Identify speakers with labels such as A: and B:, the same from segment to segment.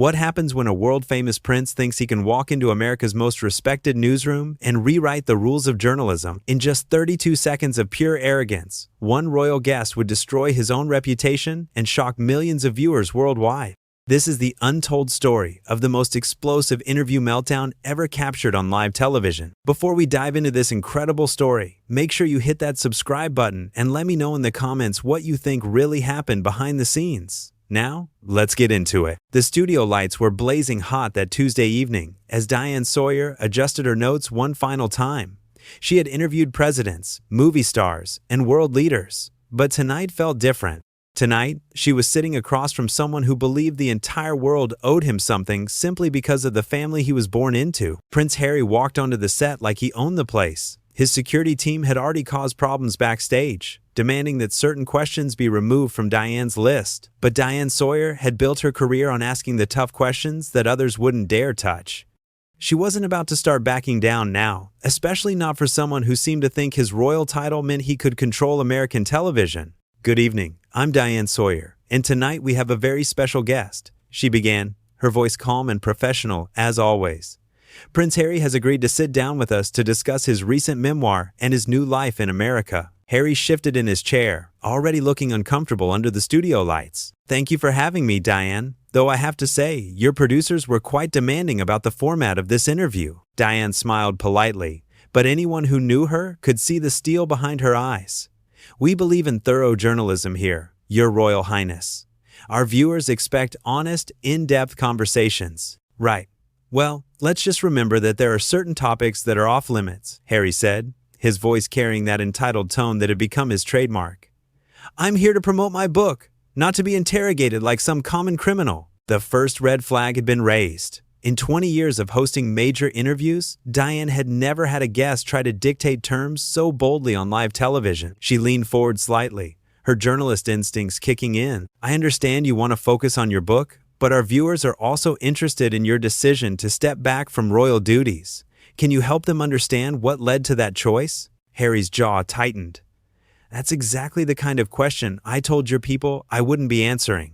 A: What happens when a world-famous prince thinks he can walk into America's most respected newsroom and rewrite the rules of journalism? In just 32 seconds of pure arrogance, one royal guest would destroy his own reputation and shock millions of viewers worldwide. This is the untold story of the most explosive interview meltdown ever captured on live television. Before we dive into this incredible story, make sure you hit that subscribe button and let me know in the comments what you think really happened behind the scenes. Now, let's get into it. The studio lights were blazing hot that Tuesday evening as Diane Sawyer adjusted her notes one final time. She had interviewed presidents, movie stars, and world leaders, but tonight felt different. Tonight, she was sitting across from someone who believed the entire world owed him something simply because of the family he was born into. Prince Harry walked onto the set like he owned the place. His security team had already caused problems backstage, demanding that certain questions be removed from Diane's list. But Diane Sawyer had built her career on asking the tough questions that others wouldn't dare touch. She wasn't about to start backing down now, especially not for someone who seemed to think his royal title meant he could control American television. "Good evening, I'm Diane Sawyer, and tonight we have a very special guest," she began, her voice calm and professional as always. "Prince Harry has agreed to sit down with us to discuss his recent memoir and his new life in America." Harry shifted in his chair, already looking uncomfortable under the studio lights. "Thank you for having me, Diane, though I have to say, your producers were quite demanding about the format of this interview." Diane smiled politely, but anyone who knew her could see the steel behind her eyes. "We believe in thorough journalism here, Your Royal Highness. Our viewers expect honest, in-depth conversations." "Right. Well, let's just remember that there are certain topics that are off-limits," Harry said, his voice carrying that entitled tone that had become his trademark. "I'm here to promote my book, not to be interrogated like some common criminal." The first red flag had been raised. In 20 years of hosting major interviews, Diane had never had a guest try to dictate terms so boldly on live television. She leaned forward slightly, her journalist instincts kicking in. "I understand you want to focus on your book, but our viewers are also interested in your decision to step back from royal duties. Can you help them understand what led to that choice?" Harry's jaw tightened. "That's exactly the kind of question I told your people I wouldn't be answering.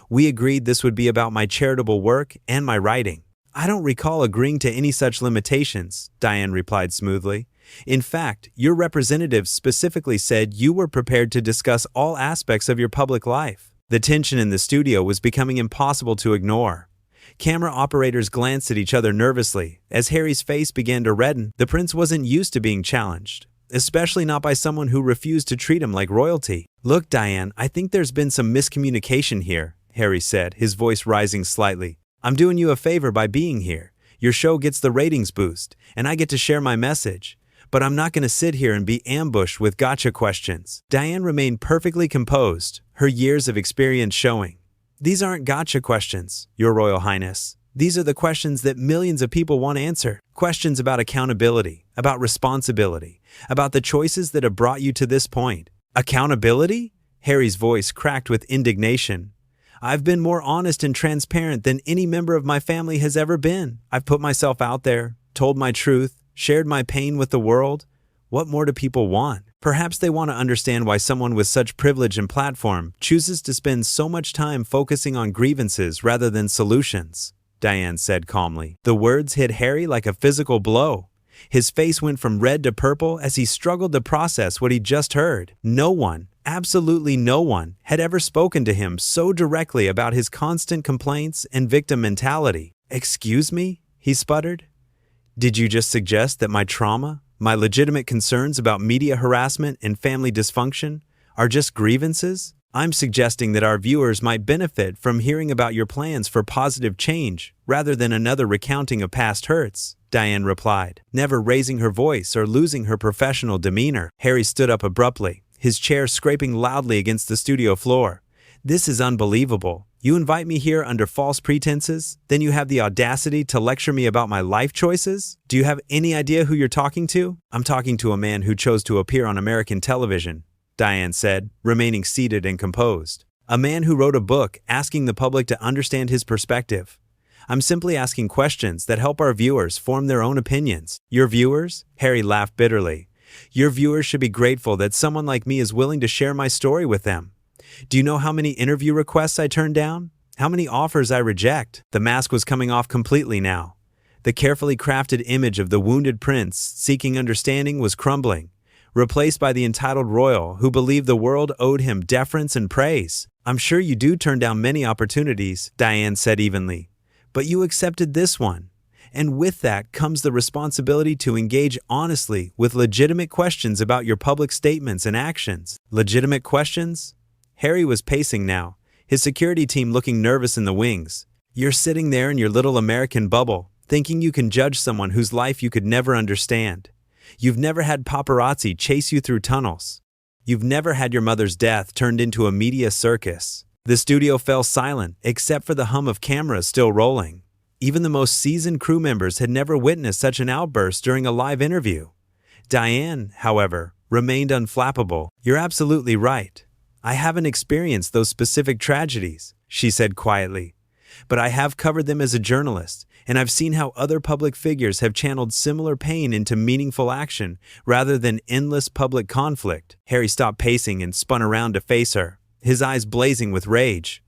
A: We agreed this would be about my charitable work and my writing." "I don't recall agreeing to any such limitations," Diane replied smoothly. "In fact, your representatives specifically said you were prepared to discuss all aspects of your public life." The tension in the studio was becoming impossible to ignore. Camera operators glanced at each other nervously as Harry's face began to redden. The prince wasn't used to being challenged, especially not by someone who refused to treat him like royalty. "Look, Diane, I think there's been some miscommunication here," Harry said, his voice rising slightly. "I'm doing you a favor by being here. Your show gets the ratings boost, and I get to share my message. But I'm not going to sit here and be ambushed with gotcha questions." Diane remained perfectly composed, her years of experience showing. "These aren't gotcha questions, Your Royal Highness. These are the questions that millions of people want answered. Questions about accountability, about responsibility, about the choices that have brought you to this point." "Accountability?" Harry's voice cracked with indignation. "I've been more honest and transparent than any member of my family has ever been. I've put myself out there, told my truth, shared my pain with the world. What more do people want? Perhaps they want to understand why someone with such privilege and platform chooses to spend so much time focusing on grievances rather than solutions," Diane said calmly. The words hit Harry like a physical blow. His face went from red to purple as he struggled to process what he'd just heard. No one, absolutely no one, had ever spoken to him so directly about his constant complaints and victim mentality. "Excuse me?" he sputtered. "Did you just suggest that my trauma, my legitimate concerns about media harassment and family dysfunction, are just grievances? I'm suggesting that our viewers might benefit from hearing about your plans for positive change rather than another recounting of past hurts," Diane replied, never raising her voice or losing her professional demeanor. Harry stood up abruptly, his chair scraping loudly against the studio floor. "This is unbelievable. You invite me here under false pretenses, then you have the audacity to lecture me about my life choices? Do you have any idea who you're talking to?" "I'm talking to a man who chose to appear on American television," Diane said, remaining seated and composed. "A man who wrote a book asking the public to understand his perspective. I'm simply asking questions that help our viewers form their own opinions." "Your viewers?" Harry laughed bitterly. "Your viewers should be grateful that someone like me is willing to share my story with them. Do you know how many interview requests I turned down? How many offers I reject? The mask was coming off completely now. The carefully crafted image of the wounded prince seeking understanding was crumbling, replaced by the entitled royal who believed the world owed him deference and praise. I'm sure you do turn down many opportunities, Diane said evenly, but you accepted this one. And with that comes the responsibility to engage honestly with legitimate questions about your public statements and actions. Legitimate questions? Harry was pacing now, his security team looking nervous in the wings. You're sitting there in your little American bubble, thinking you can judge someone whose life you could never understand. You've never had paparazzi chase you through tunnels. You've never had your mother's death turned into a media circus. The studio fell silent, except for the hum of cameras still rolling. Even the most seasoned crew members had never witnessed such an outburst during a live interview. Diane, however, remained unflappable. You're absolutely right. I haven't experienced those specific tragedies, she said quietly. But I have covered them as a journalist, and I've seen how other public figures have channeled similar pain into meaningful action rather than endless public conflict. Harry stopped pacing and spun around to face her, his eyes blazing with rage.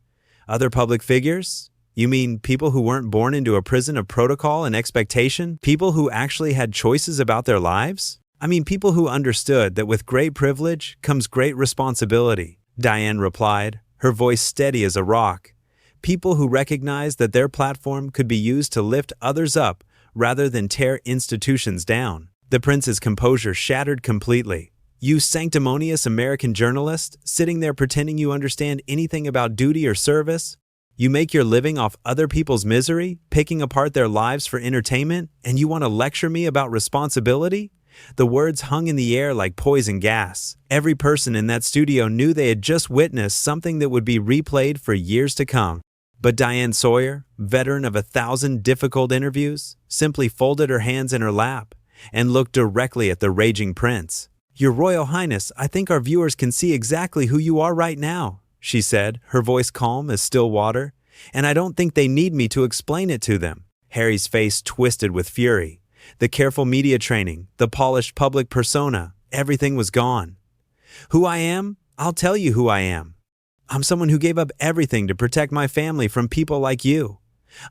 A: Other public figures? You mean people who weren't born into a prison of protocol and expectation? People who actually had choices about their lives? I mean people who understood that with great privilege comes great responsibility, Diane replied, her voice steady as a rock. People who recognized that their platform could be used to lift others up rather than tear institutions down. The prince's composure shattered completely. You sanctimonious American journalist, sitting there pretending you understand anything about duty or service? You make your living off other people's misery, picking apart their lives for entertainment, and you want to lecture me about responsibility? The words hung in the air like poison gas. Every person in that studio knew they had just witnessed something that would be replayed for years to come. But Diane Sawyer, veteran of 1,000 difficult interviews, simply folded her hands in her lap and looked directly at the raging prince. Your Royal Highness, I think our viewers can see exactly who you are right now, she said, her voice calm as still water, and I don't think they need me to explain it to them. Harry's face twisted with fury. The careful media training, the polished public persona, everything was gone. Who I am? I'll tell you who I am. I'm someone who gave up everything to protect my family from people like you.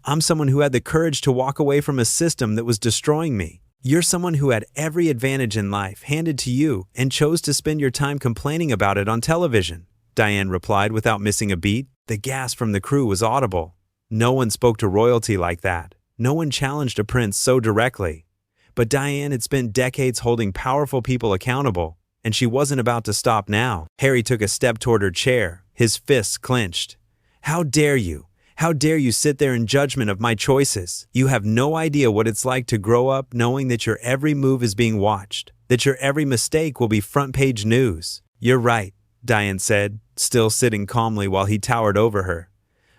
A: I'm someone who had the courage to walk away from a system that was destroying me. You're someone who had every advantage in life handed to you and chose to spend your time complaining about it on television, Diane replied without missing a beat. The gasp from the crew was audible. No one spoke to royalty like that. No one challenged a prince so directly. But Diane had spent decades holding powerful people accountable, and she wasn't about to stop now. Harry took a step toward her chair, his fists clenched. How dare you? How dare you sit there in judgment of my choices? You have no idea what it's like to grow up knowing that your every move is being watched, that your every mistake will be front-page news. You're right, Diane said, still sitting calmly while he towered over her.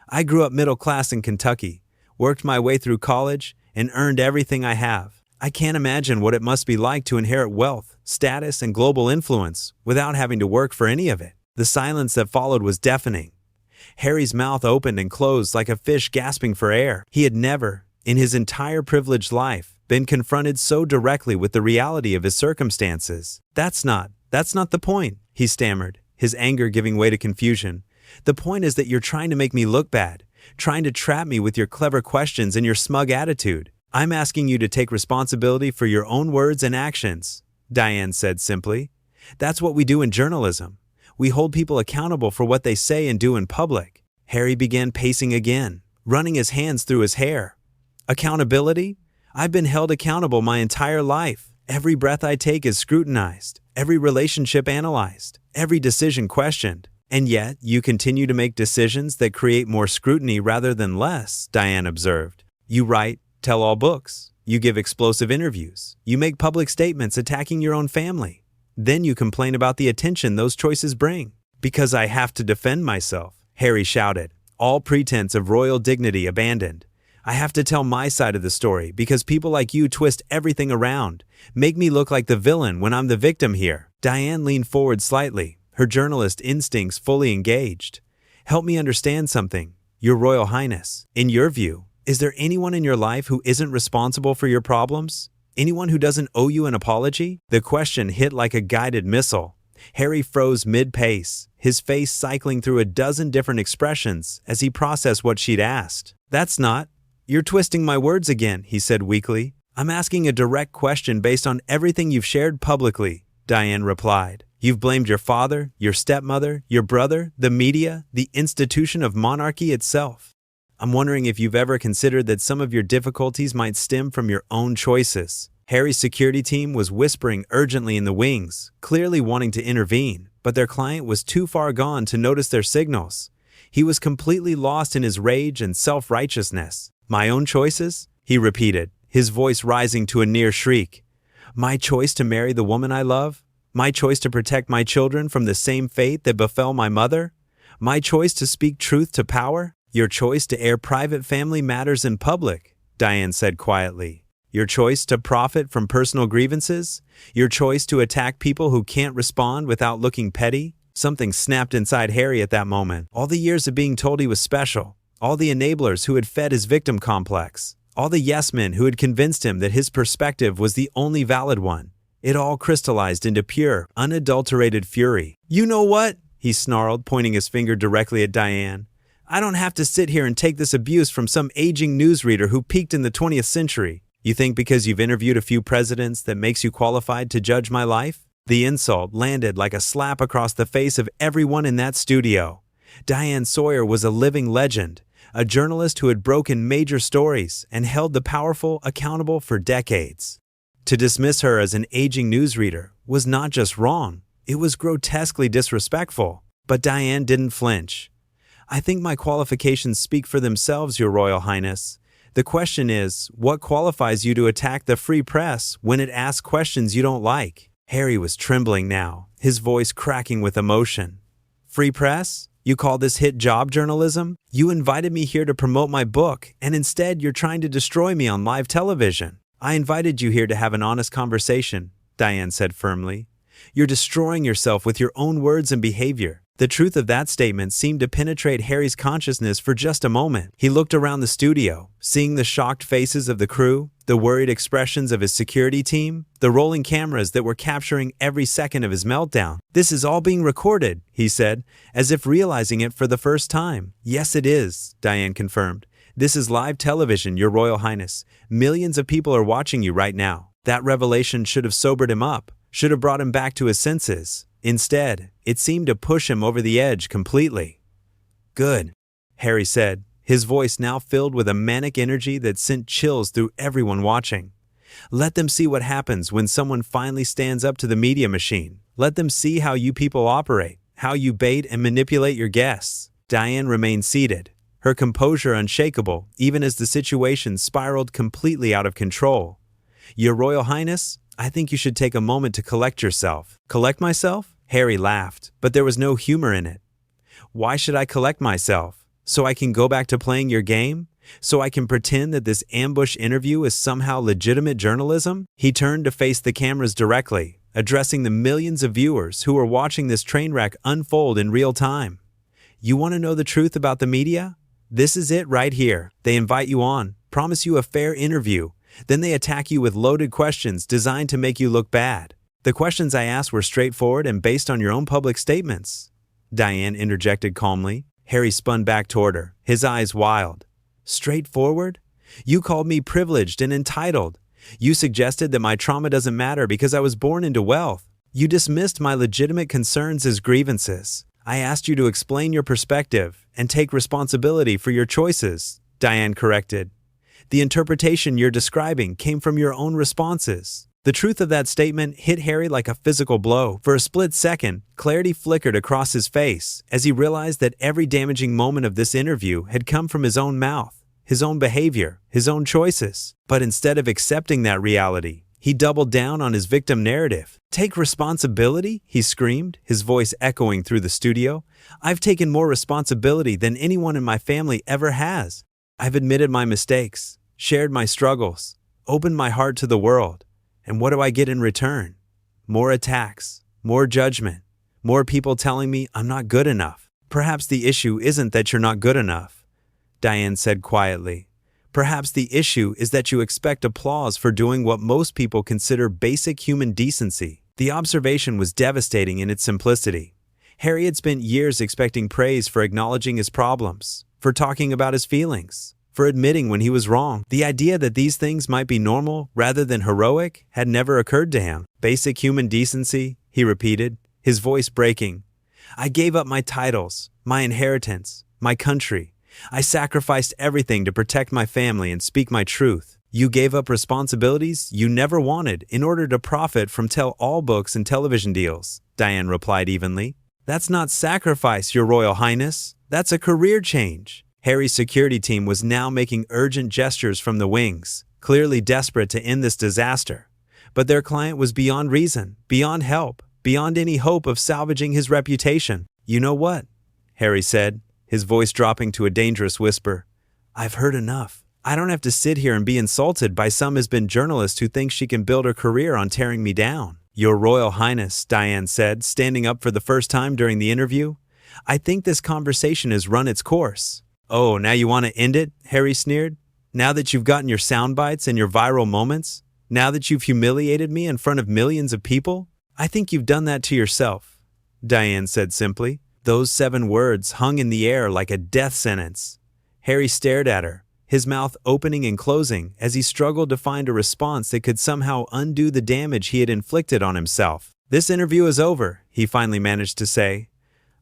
A: I grew up middle class in Kentucky, worked my way through college, and earned everything I have. I can't imagine what it must be like to inherit wealth, status, and global influence without having to work for any of it. The silence that followed was deafening. Harry's mouth opened and closed like a fish gasping for air. He had never, in his entire privileged life, been confronted so directly with the reality of his circumstances. That's not the point, he stammered, his anger giving way to confusion. The point is that you're trying to make me look bad, trying to trap me with your clever questions and your smug attitude. I'm asking you to take responsibility for your own words and actions, Diane said simply. That's what we do in journalism. We hold people accountable for what they say and do in public. Harry began pacing again, running his hands through his hair. Accountability? I've been held accountable my entire life. Every breath I take is scrutinized, every relationship analyzed, every decision questioned. And yet, you continue to make decisions that create more scrutiny rather than less, Diane observed. You write, tell all books. You give explosive interviews. You make public statements attacking your own family. Then you complain about the attention those choices bring. Because I have to defend myself, Harry shouted, all pretense of royal dignity abandoned. I have to tell my side of the story because people like you twist everything around, make me look like the villain when I'm the victim here. Diane leaned forward slightly, her journalist instincts fully engaged. Help me understand something, Your Royal Highness. In your view, is there anyone in your life who isn't responsible for your problems? Anyone who doesn't owe you an apology? The question hit like a guided missile. Harry froze mid-pace, his face cycling through a dozen different expressions as he processed what she'd asked. "That's not. You're twisting my words again," he said weakly. "I'm asking a direct question based on everything you've shared publicly," Diane replied. "You've blamed your father, your stepmother, your brother, the media, the institution of monarchy itself. I'm wondering if you've ever considered that some of your difficulties might stem from your own choices." Harry's security team was whispering urgently in the wings, clearly wanting to intervene, but their client was too far gone to notice their signals. He was completely lost in his rage and self-righteousness. "My own choices?" he repeated, his voice rising to a near shriek. "My choice to marry the woman I love? My choice to protect my children from the same fate that befell my mother? My choice to speak truth to power? Your choice to air private family matters in public," Diane said quietly. "Your choice to profit from personal grievances? Your choice to attack people who can't respond without looking petty?" Something snapped inside Harry at that moment. All the years of being told he was special, all the enablers who had fed his victim complex, all the yes-men who had convinced him that his perspective was the only valid one. It all crystallized into pure, unadulterated fury. "You know what?" he snarled, pointing his finger directly at Diane. "I don't have to sit here and take this abuse from some aging newsreader who peaked in the 20th century. You think because you've interviewed a few presidents that makes you qualified to judge my life?" The insult landed like a slap across the face of everyone in that studio. Diane Sawyer was a living legend, a journalist who had broken major stories and held the powerful accountable for decades. To dismiss her as an aging newsreader was not just wrong, it was grotesquely disrespectful. But Diane didn't flinch. "I think my qualifications speak for themselves, Your Royal Highness. The question is, what qualifies you to attack the free press when it asks questions you don't like?" Harry was trembling now, his voice cracking with emotion. "Free press? You call this hit job journalism? You invited me here to promote my book, and instead you're trying to destroy me on live television." "I invited you here to have an honest conversation," Diane said firmly. "You're destroying yourself with your own words and behavior." The truth of that statement seemed to penetrate Harry's consciousness for just a moment. He looked around the studio, seeing the shocked faces of the crew, the worried expressions of his security team, the rolling cameras that were capturing every second of his meltdown. "This is all being recorded," he said, as if realizing it for the first time. "Yes, it is," Diane confirmed. "This is live television, Your Royal Highness. Millions of people are watching you right now." That revelation should have sobered him up, should have brought him back to his senses. Instead, it seemed to push him over the edge completely. "Good," Harry said, his voice now filled with a manic energy that sent chills through everyone watching. "Let them see what happens when someone finally stands up to the media machine. Let them see how you people operate, how you bait and manipulate your guests." Diane remained seated, her composure unshakable, even as the situation spiraled completely out of control. "Your Royal Highness, I think you should take a moment to collect yourself." "Collect myself?" Harry laughed, but there was no humor in it. "Why should I collect myself? So I can go back to playing your game? So I can pretend that this ambush interview is somehow legitimate journalism?" He turned to face the cameras directly, addressing the millions of viewers who were watching this train wreck unfold in real time. "You want to know the truth about the media? This is it right here. They invite you on, promise you a fair interview, then they attack you with loaded questions designed to make you look bad. The questions I asked were straightforward and based on your own public statements," Diane interjected calmly. Harry spun back toward her, his eyes wild. "Straightforward? You called me privileged and entitled. You suggested that my trauma doesn't matter because I was born into wealth. You dismissed my legitimate concerns as grievances. I asked you to explain your perspective and take responsibility for your choices," Diane corrected. "The interpretation you're describing came from your own responses." The truth of that statement hit Harry like a physical blow. For a split second, clarity flickered across his face as he realized that every damaging moment of this interview had come from his own mouth, his own behavior, his own choices. But instead of accepting that reality, he doubled down on his victim narrative. "Take responsibility?" he screamed, his voice echoing through the studio. "I've taken more responsibility than anyone in my family ever has. I've admitted my mistakes, shared my struggles, opened my heart to the world. And what do I get in return? More attacks, more judgment, more people telling me I'm not good enough." "Perhaps the issue isn't that you're not good enough," Diane said quietly. "Perhaps the issue is that you expect applause for doing what most people consider basic human decency." The observation was devastating in its simplicity. Harry had spent years expecting praise for acknowledging his problems, for talking about his feelings, for admitting when he was wrong. The idea that these things might be normal rather than heroic had never occurred to him. Basic human decency, he repeated, his voice breaking. I gave up my titles, my inheritance, my country. I sacrificed everything to protect my family and speak my truth. You gave up responsibilities you never wanted in order to profit from tell-all books and television deals, Diane replied evenly. That's not sacrifice, Your Royal Highness. That's a career change. Harry's security team was now making urgent gestures from the wings, clearly desperate to end this disaster. But their client was beyond reason, beyond help, beyond any hope of salvaging his reputation. You know what? Harry said, his voice dropping to a dangerous whisper. I've heard enough. I don't have to sit here and be insulted by some has-been journalist who thinks she can build her career on tearing me down. Your Royal Highness, Diane said, standing up for the first time during the interview. I think this conversation has run its course. Oh, now you want to end it? Harry sneered. Now that you've gotten your sound bites and your viral moments? Now that you've humiliated me in front of millions of people? I think you've done that to yourself, Diane said simply. Those 7 words hung in the air like a death sentence. Harry stared at her, his mouth opening and closing as he struggled to find a response that could somehow undo the damage he had inflicted on himself. This interview is over, he finally managed to say.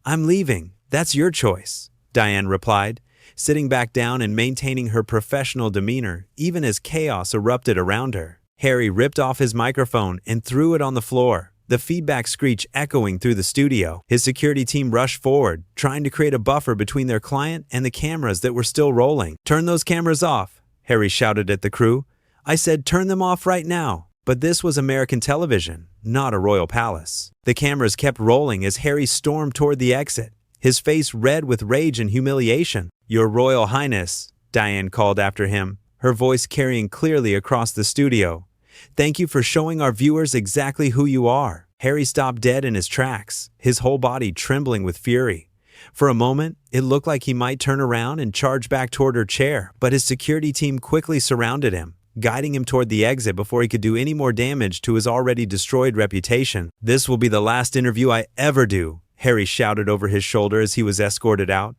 A: I'm leaving. That's your choice, Diane replied, sitting back down and maintaining her professional demeanor even as chaos erupted around her. Harry ripped off his microphone and threw it on the floor, the feedback screech echoing through the studio. His security team rushed forward, trying to create a buffer between their client and the cameras that were still rolling. Turn those cameras off, Harry shouted at the crew. I said turn them off right now. But this was American television, not a royal palace. The cameras kept rolling as Harry stormed toward the exit, his face red with rage and humiliation. Your Royal Highness, Diane called after him, her voice carrying clearly across the studio. Thank you for showing our viewers exactly who you are. Harry stopped dead in his tracks, his whole body trembling with fury. For a moment, it looked like he might turn around and charge back toward her chair, but his security team quickly surrounded him, guiding him toward the exit before he could do any more damage to his already destroyed reputation. This will be the last interview I ever do, Harry shouted over his shoulder as he was escorted out.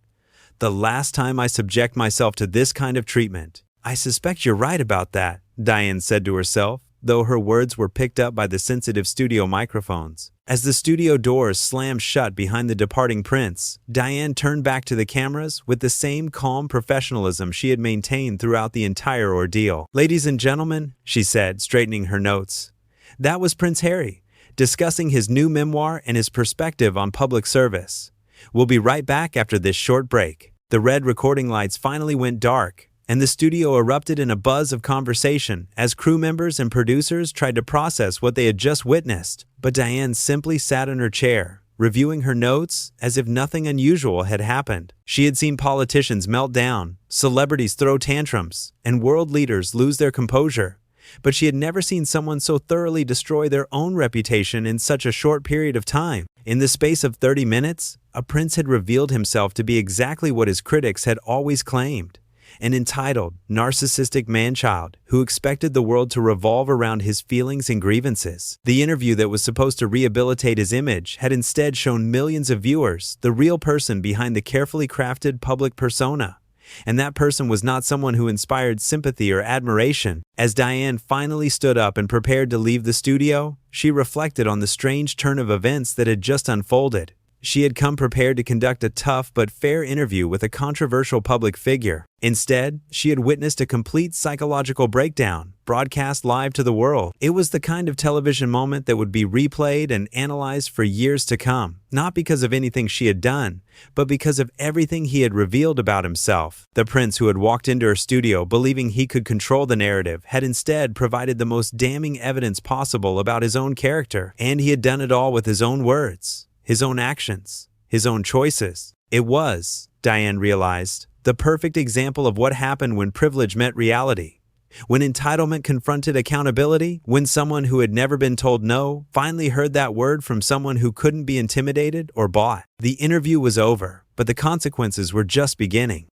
A: The last time I subject myself to this kind of treatment. I suspect you're right about that, Diane said to herself, though her words were picked up by the sensitive studio microphones. As the studio doors slammed shut behind the departing prince, Diane turned back to the cameras with the same calm professionalism she had maintained throughout the entire ordeal. Ladies and gentlemen, she said, straightening her notes. That was Prince Harry, discussing his new memoir and his perspective on public service. We'll be right back after this short break. The red recording lights finally went dark, and the studio erupted in a buzz of conversation as crew members and producers tried to process what they had just witnessed. But Diane simply sat in her chair, reviewing her notes as if nothing unusual had happened. She had seen politicians melt down, celebrities throw tantrums, and world leaders lose their composure. But she had never seen someone so thoroughly destroy their own reputation in such a short period of time. In the space of 30 minutes, a prince had revealed himself to be exactly what his critics had always claimed. An entitled, narcissistic man-child who expected the world to revolve around his feelings and grievances. The interview that was supposed to rehabilitate his image had instead shown millions of viewers the real person behind the carefully crafted public persona. And that person was not someone who inspired sympathy or admiration. As Diane finally stood up and prepared to leave the studio, she reflected on the strange turn of events that had just unfolded. She had come prepared to conduct a tough but fair interview with a controversial public figure. Instead, she had witnessed a complete psychological breakdown, broadcast live to the world. It was the kind of television moment that would be replayed and analyzed for years to come, not because of anything she had done, but because of everything he had revealed about himself. The prince who had walked into her studio believing he could control the narrative had instead provided the most damning evidence possible about his own character, and he had done it all with his own words. His own actions, his own choices. It was, Diane realized, the perfect example of what happened when privilege met reality. When entitlement confronted accountability, when someone who had never been told no finally heard that word from someone who couldn't be intimidated or bought. The interview was over, but the consequences were just beginning.